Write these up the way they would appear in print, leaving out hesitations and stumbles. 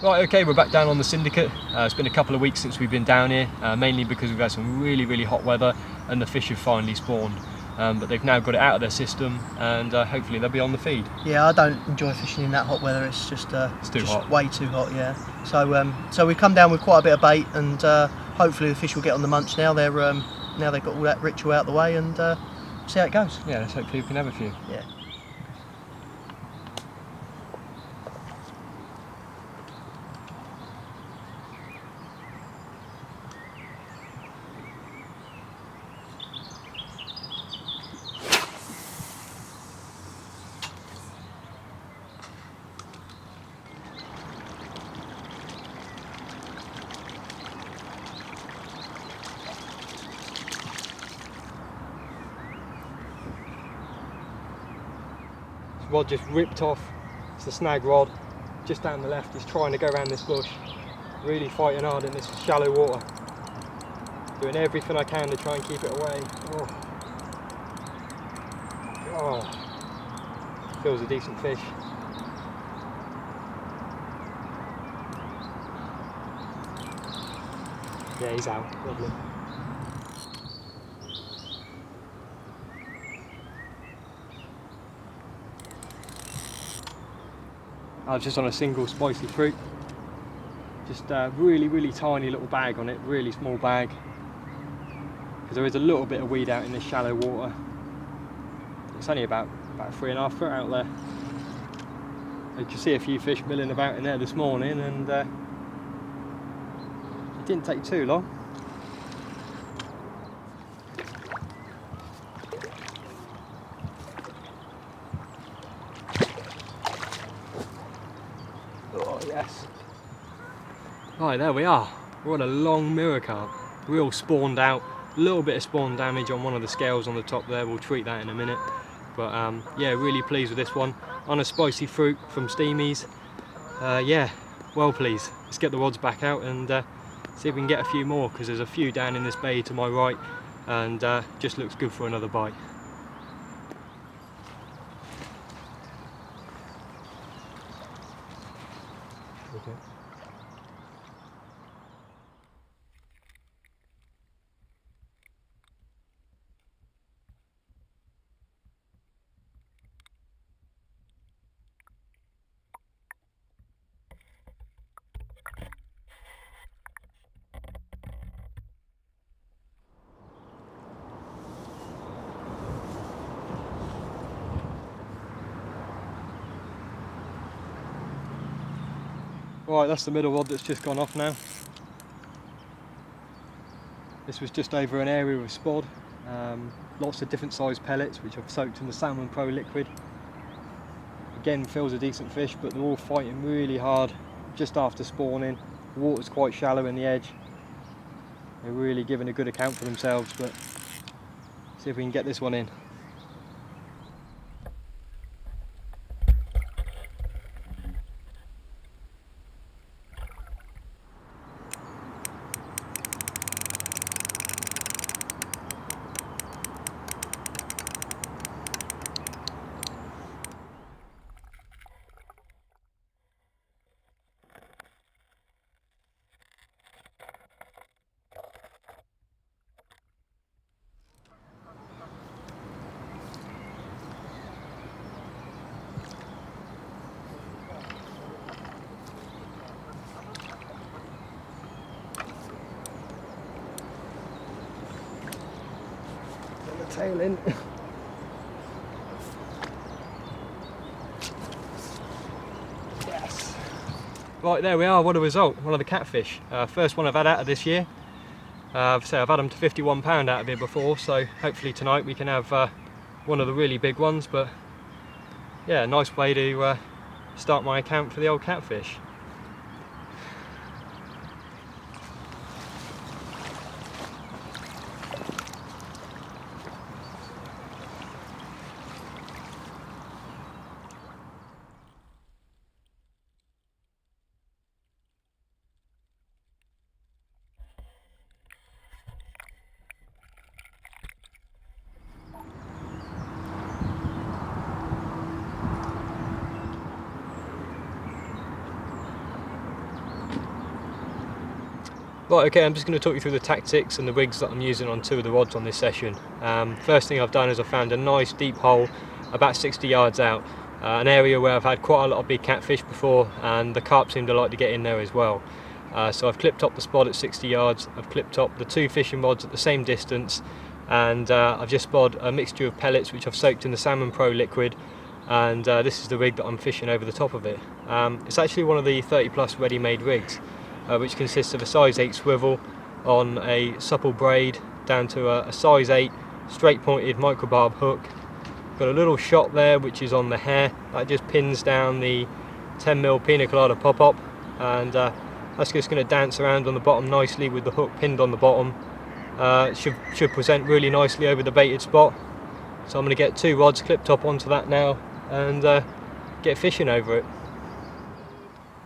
Right, okay, we're back down on the Syndicate. It's been a couple of weeks since we've been down here, mainly because we've had some really hot weather and the fish have finally spawned. But they've now got it out of their system and hopefully they'll be on the feed. Yeah, I don't enjoy fishing in that hot weather. It's just hot. Way too hot. Yeah. So we've come down with quite a bit of bait, and hopefully the fish will get on the munch now. Now they've got all that ritual out of the way, and see how it goes. Yeah, let's hopefully we can have a few. Yeah. Rod just ripped off. It's the snag rod just down the left. He's trying to go around this bush, really fighting hard in this shallow water, doing everything I can to try and keep it away. Feels a decent fish. Yeah, he's out. Lovely. I was just on a single spicy fruit, just a really tiny little bag on it, really small bag, because there is a little bit of weed out in this shallow water. It's only about 3.5 foot out there. You can see a few fish milling about in there this morning, and it didn't take too long. Oh yes. Right, there we are. We're on a long mirror carp. Real spawned out. A little bit of spawn damage on one of the scales on the top there. We'll treat that in a minute. But yeah, really pleased with this one. On a spicy fruit from Steamies. Yeah, well pleased. Let's get the rods back out and see if we can get a few more, because there's a few down in this bay to my right, and just looks good for another bite. Okay. Right, that's the middle rod that's just gone off now. This was just over an area of spod. Lots of different size pellets which I've soaked in the Salmon Pro liquid. Again, feels a decent fish, but they're all fighting really hard just after spawning. The water's quite shallow in the edge. They're really giving a good account for themselves, but see if we can get this one in. Tail in. Yes. Right, there we are. What a result. One of the catfish. First one I've had out of this year. I've had them to £51 out of here before, so hopefully tonight we can have one of the really big ones. But yeah, nice way to start my account for the old catfish. Right, okay, I'm just going to talk you through the tactics and the rigs that I'm using on two of the rods on this session. First thing I've done is I found a nice deep hole about 60 yards out, an area where I've had quite a lot of big catfish before, and the carp seem to like to get in there as well. So I've clipped up the spot at 60 yards, I've clipped up the two fishing rods at the same distance, and I've just spodded a mixture of pellets which I've soaked in the Salmon Pro liquid, and this is the rig that I'm fishing over the top of it. It's actually one of the 30 plus ready-made rigs, which consists of a size 8 swivel on a supple braid down to a size 8 straight pointed microbarb hook. Got a little shot there which is on the hair, that just pins down the 10mm pina colada pop-up, and that's just going to dance around on the bottom nicely with the hook pinned on the bottom. Should present really nicely over the baited spot. So I'm going to get two rods clipped up onto that now and get fishing over it.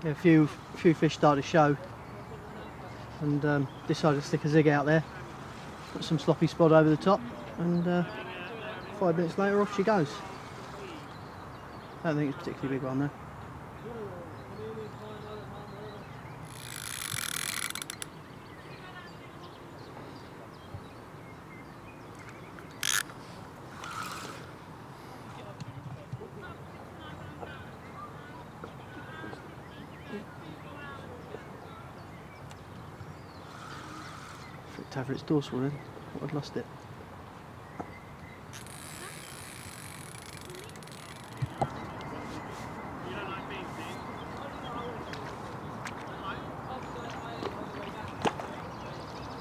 A few fish start to show, and decided to stick a zig out there, put some sloppy spod over the top, and 5 minutes later off she goes. I don't think it's a particularly big one though. Flicked over its dorsal then, thought I'd lost it.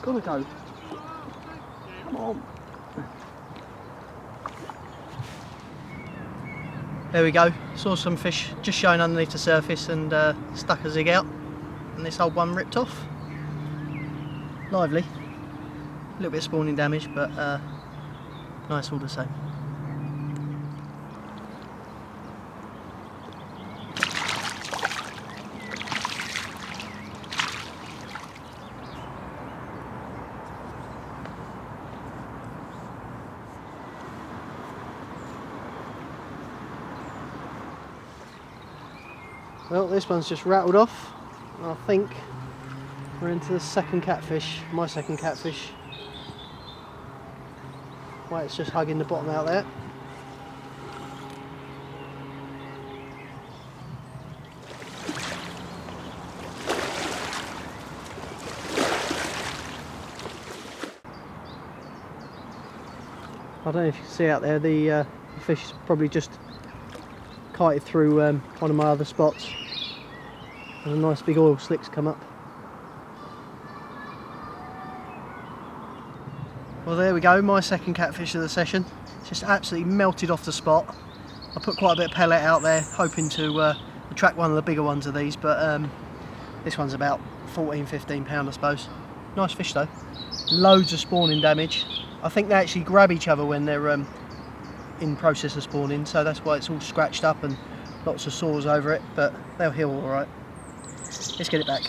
Gotta go. Come on. There we go. Saw some fish just showing underneath the surface and stuck a zig out, and this old one ripped off. Lively. A little bit of spawning damage, but nice all the same. Well, this one's just rattled off. I think we're into the second catfish, my second catfish. Right, it's just hugging the bottom out there. I don't know if you can see out there, the fish is probably just kited through one of my other spots, and a nice big oil slick's come up. Well, there we go, my second catfish of the session. Just absolutely melted off the spot. I put quite a bit of pellet out there, hoping to attract one of the bigger ones of these, but this one's about 14-15 pound I suppose. Nice fish though. Loads of spawning damage. I think they actually grab each other when they're in process of spawning, so that's why it's all scratched up and lots of sores over it, but they'll heal all right. Let's get it back.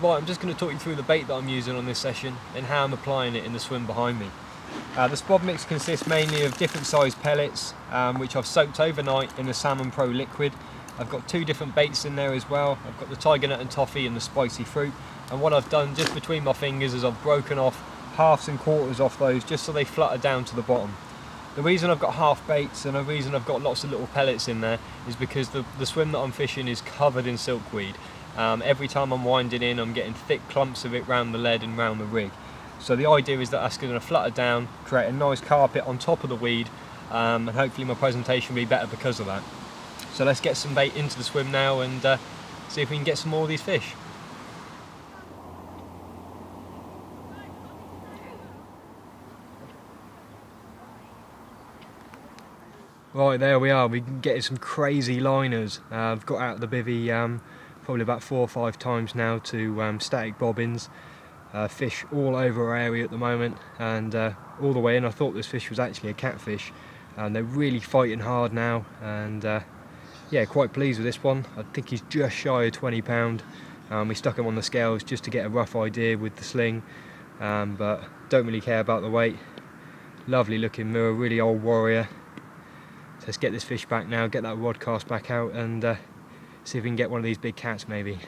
Right, I'm just going to talk you through the bait that I'm using on this session and how I'm applying it in the swim behind me. The spod mix consists mainly of different sized pellets, which I've soaked overnight in the Salmon Pro liquid. I've got two different baits in there as well. I've got the tiger nut and toffee and the spicy fruit. And what I've done just between my fingers is I've broken off halves and quarters off those just so they flutter down to the bottom. The reason I've got half baits and the reason I've got lots of little pellets in there is because the swim that I'm fishing is covered in silkweed. Every time I'm winding in, I'm getting thick clumps of it round the lead and round the rig. So the idea is that that's going to flutter down, create a nice carpet on top of the weed, and hopefully my presentation will be better because of that. So let's get some bait into the swim now and see if we can get some more of these fish. Right, there we are, we're getting some crazy liners. I've got out of the bivvy probably about 4 or 5 times now to static bobbins. Fish all over our area at the moment, and all the way in I thought this fish was actually a catfish, and they're really fighting hard now, and yeah, quite pleased with this one. I think he's just shy of 20 pound. We stuck him on the scales just to get a rough idea with the sling, but don't really care about the weight. Lovely looking mirror, really old warrior. So let's get this fish back now, get that rod cast back out, and see if we can get one of these big cats maybe.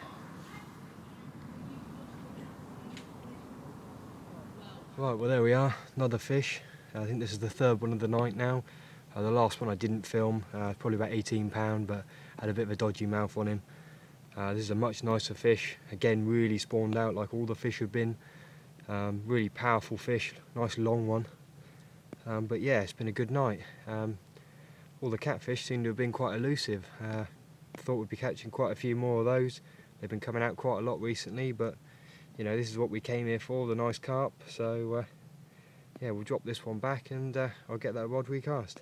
Right, well there we are, another fish. I think this is the third one of the night now. The last one I didn't film, probably about 18 pound, but had a bit of a dodgy mouth on him. This is a much nicer fish, again really spawned out like all the fish have been. Really powerful fish, nice long one. But yeah, it's been a good night. All the catfish seem to have been quite elusive. Thought we'd be catching quite a few more of those. They've been coming out quite a lot recently, but you know, this is what we came here for, the nice carp. So yeah, we'll drop this one back and I'll get that rod recast.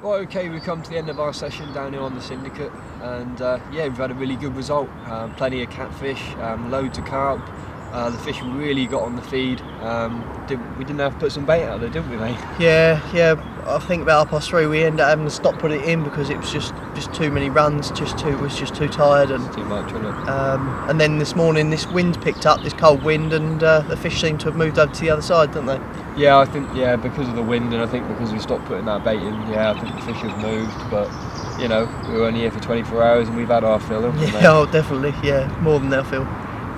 Right, okay, we've come to the end of our session down here on the Syndicate, and yeah, we've had a really good result. Plenty of catfish, loads of carp. The fish really got on the feed. We didn't have to put some bait out there, didn't we, mate? Yeah. I think about 3:30 we ended up having to stop putting it in because it was just too many runs. Was just too tired, and Too much, wasn't it? and then this morning this wind picked up, this cold wind, and the fish seem to have moved over to the other side, didn't they? Yeah, I think because of the wind, and I think because we stopped putting that bait in. Yeah, I think the fish have moved, but you know, we were only here for 24 hours and we've had our fill, haven't we, mate? Yeah, oh, definitely. Yeah, more than they'll feel.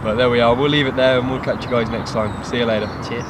But there we are. We'll leave it there and we'll catch you guys next time. See you later. Cheers.